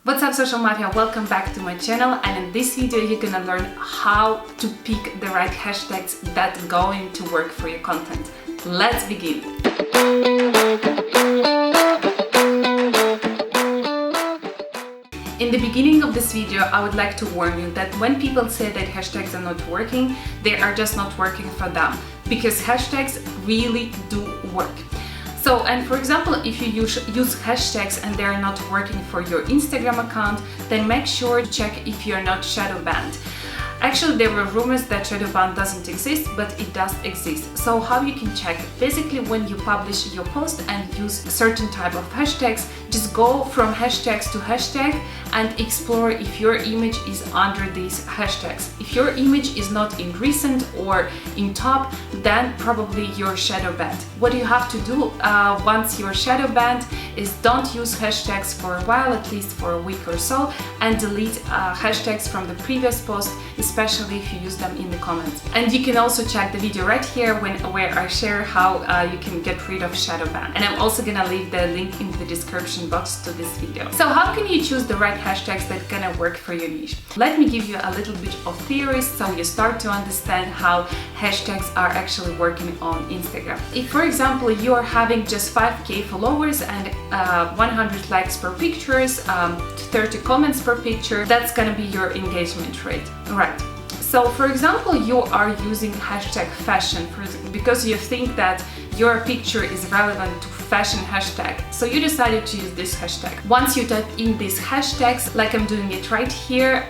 What's up, social mafia? Welcome back to my channel, and in this video you're gonna learn how to pick the right hashtags that are going to work for your content. Let's begin. In the beginning of this video, I would like to warn you that when people say that hashtags are not working, they are just not working for them, because hashtags really do work. So, and for example, if you use hashtags and they're not working for your Instagram account, then make sure to check if you're not shadow banned. Actually, there were rumors that shadow ban doesn't exist, but it does exist. So how you can check? Basically, when you publish your post and use a certain type of hashtags, just go from hashtags to hashtag and explore if your image is under these hashtags. If your image is not in recent or in top, then probably you're shadow banned. What you have to do once you're shadow banned is don't use hashtags for a while, at least for a week or so, and delete hashtags from the previous post, especially if you use them in the comments. And you can also check the video right here where I share how you can get rid of shadow ban. And I'm also gonna leave the link in the description box to this video. So how can you choose the right hashtags that are gonna work for your niche? Let me give you a little bit of theories so you start to understand how hashtags are actually working on Instagram. If, for example, you are having just 5k followers and 100 likes per pictures, 30 comments per picture, that's gonna be your engagement rate, right? So, for example, you are using hashtag fashion because you think that your picture is relevant to fashion hashtag. So you decided to use this hashtag. Once you type in these hashtags, like I'm doing it right here,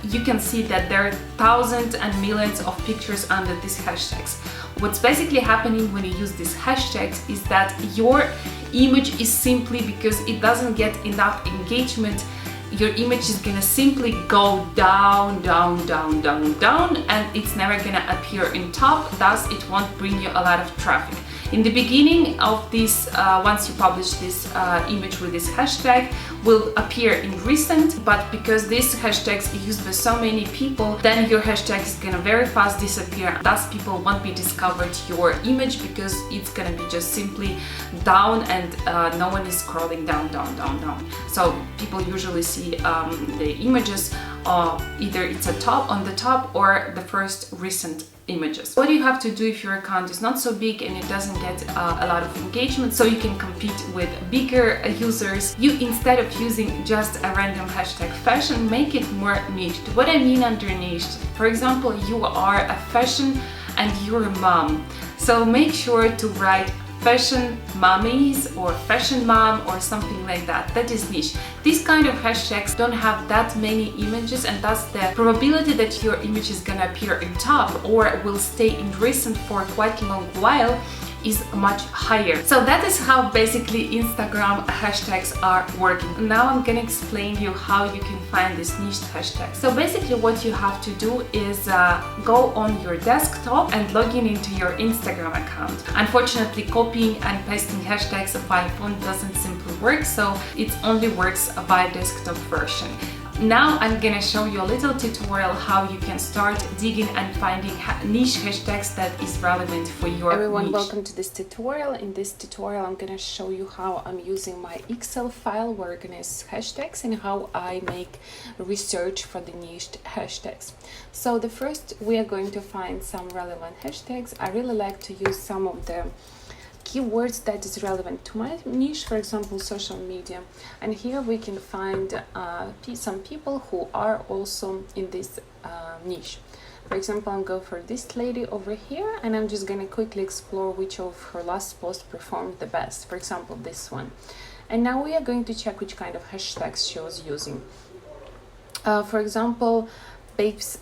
you can see that there are thousands and millions of pictures under these hashtags. What's basically happening when you use these hashtags is that your image is simply, because it doesn't get enough engagement, your image is gonna simply go down, down, down, down, down, and it's never gonna appear in top, thus it won't bring you a lot of traffic. In the beginning of this, once you publish this image with this hashtag, will appear in recent, but because these hashtags are used by so many people, then your hashtag is gonna very fast disappear. Thus people won't be discovered your image because it's gonna be just simply down, and no one is scrolling down, down, down, down. So people usually see the images, either it's on the top or the first recent images. What do you have to do if your account is not so big and it doesn't get a lot of engagement, so you can compete with bigger users? You, instead of using just a random hashtag fashion, make it more niched. What I mean under niched, for example, you are a fashion and you're a mom, so make sure to write fashion mummies or fashion mom or something like that. That is niche. These kind of hashtags don't have that many images, and thus the probability that your image is gonna appear in top or will stay in recent for quite a long while is much higher. So that is how basically Instagram hashtags are working. Now I'm gonna explain you how you can find these niche hashtags. So basically what you have to do is go on your desktop and log in into your Instagram account. Unfortunately, copying and pasting hashtags by phone doesn't simply work, so it only works by desktop version. Now I'm gonna show you a little tutorial how you can start digging and finding niche hashtags that is relevant for your Everyone, niche. welcome to this tutorial. In this tutorial I'm gonna show you how I'm using my Excel file where I organize hashtags and how I make research for the niche hashtags. So the first, we are going to find some relevant hashtags. I really like to use some of the keywords that is relevant to my niche, for example, social media. And here we can find some people who are also in this niche. For example, I'll go for this lady over here, and I'm just gonna quickly explore which of her last posts performed the best. For example, this one. And now we are going to check which kind of hashtags she was using. For example, Babes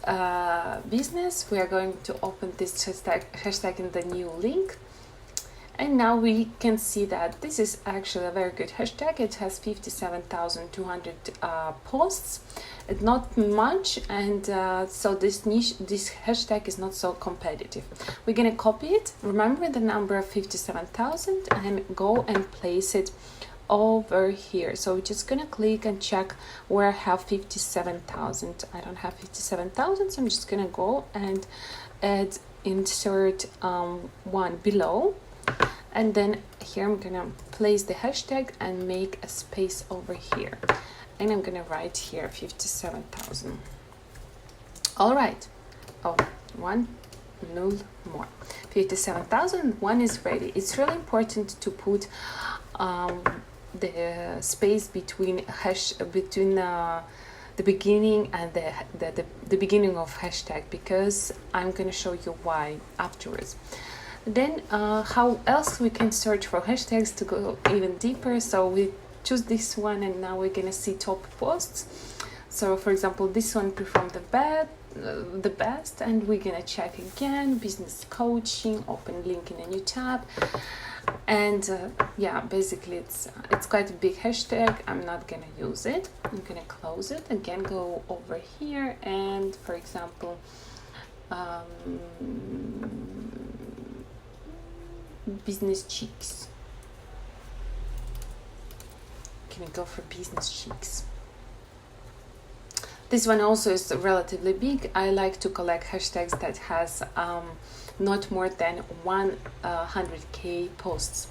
business. We are going to open this hashtag in the new link. And now we can see that this is actually a very good hashtag. It has 57,200 posts, not much, and so this hashtag is not so competitive. We're gonna copy it, remember the number of 57,000, and go and place it over here. So we're just gonna click and check where I have 57,000. I don't have 57,000, so I'm just gonna go and insert one below. And then here I'm gonna place the hashtag and make a space over here. and I'm gonna write here 57,000. All right. Oh, one null more. 57,000. One is ready. It's really important to put the space between the beginning and the beginning of hashtag, because I'm gonna show you why afterwards. Then how else we can search for hashtags to go even deeper. So we choose this one, and now we're gonna see top posts. So for example, this one performed the best, and we're gonna check again business coaching, open link in a new tab. And yeah, basically it's quite a big hashtag. I'm not gonna use it. I'm gonna close it. Again, go over here, and for example, business cheeks. Can we go for business cheeks? This one also is relatively big. I like to collect hashtags that has not more than 100k posts.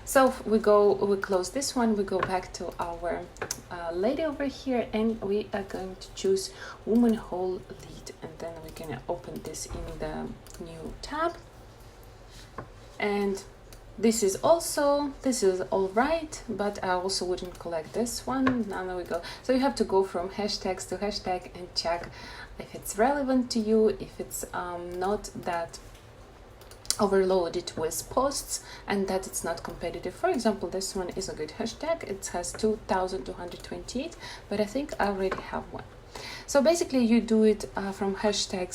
So we close this one, we go back to our lady over here, and we are going to choose woman whole lead, and then we're gonna open this in the new tab. And this is all right, but I also wouldn't collect this one. Now we go. So you have to go from hashtags to hashtag and check if it's relevant to you, if it's not that overloaded with posts, and that it's not competitive. For example, this one is a good hashtag. It has 2,228, but I think I already have one. So basically you do it from hashtag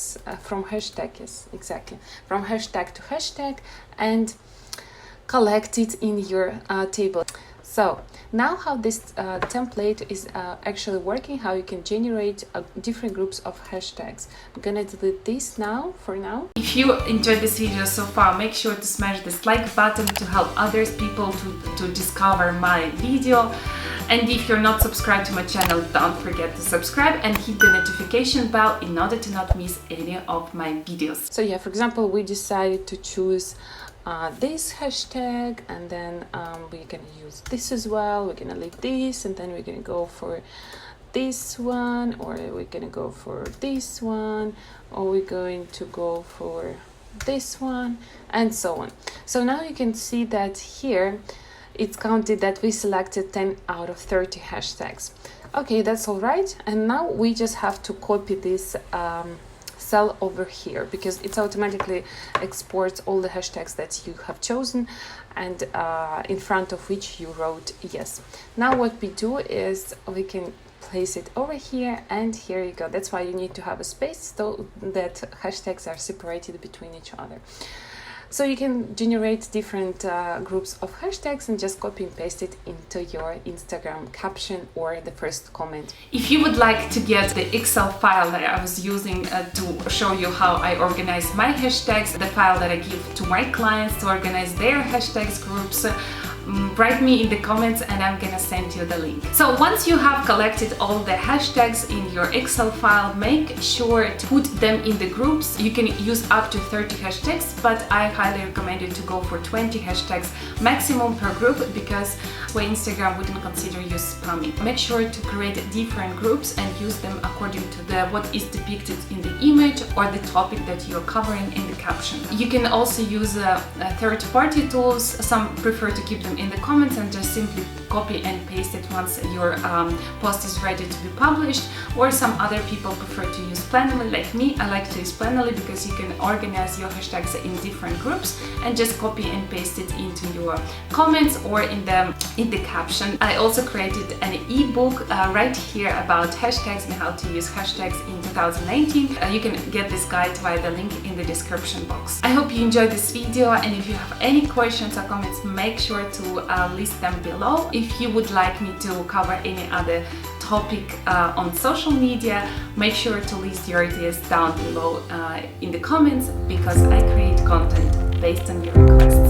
to hashtag, and collect it in your table. So now how this template is actually working, how you can generate different groups of hashtags. I'm gonna delete this now for now. If you enjoyed this video so far, make sure to smash this like button to help others people to discover my video. And if you're not subscribed to my channel, don't forget to subscribe and hit the notification bell in order to not miss any of my videos. So yeah, for example, we decided to choose this hashtag, and then we're gonna use this as well. We're gonna leave this, and then we're gonna go for this one, or we're gonna go for this one, or we're going to go for this one, and so on. So now you can see that here it's counted that we selected 10 out of 30 hashtags. Okay, that's all right. And now we just have to copy this cell over here, because it automatically exports all the hashtags that you have chosen and in front of which you wrote yes. Now what we do is we can place it over here, and here you go. That's why you need to have a space so that hashtags are separated between each other. So you can generate different groups of hashtags and just copy and paste it into your Instagram caption or the first comment. If you would like to get the Excel file that I was using to show you how I organize my hashtags, the file that I give to my clients to organize their hashtags groups, write me in the comments and I'm gonna send you the link. So once you have collected all the hashtags in your Excel file, make sure to put them in the groups. You can use up to 30 hashtags, but I highly recommend you to go for 20 hashtags maximum per group, because Instagram wouldn't consider you spammy. Make sure to create different groups and use them according to what is depicted in the image or the topic that you're covering in the caption. You can also use third-party tools. Some prefer to keep them in the comments and just simply copy and paste it once your post is ready to be published, or some other people prefer to use Planoly like me. I like to use Planoly because you can organize your hashtags in different groups and just copy and paste it into your comments or in the caption. I also created an ebook right here about hashtags and how to use hashtags in 2019. You can get this guide via the link in the description box. I hope you enjoyed this video, and if you have any questions or comments, make sure to list them below. If you would like me to cover any other topic on social media, make sure to list your ideas down below in the comments, because I create content based on your requests.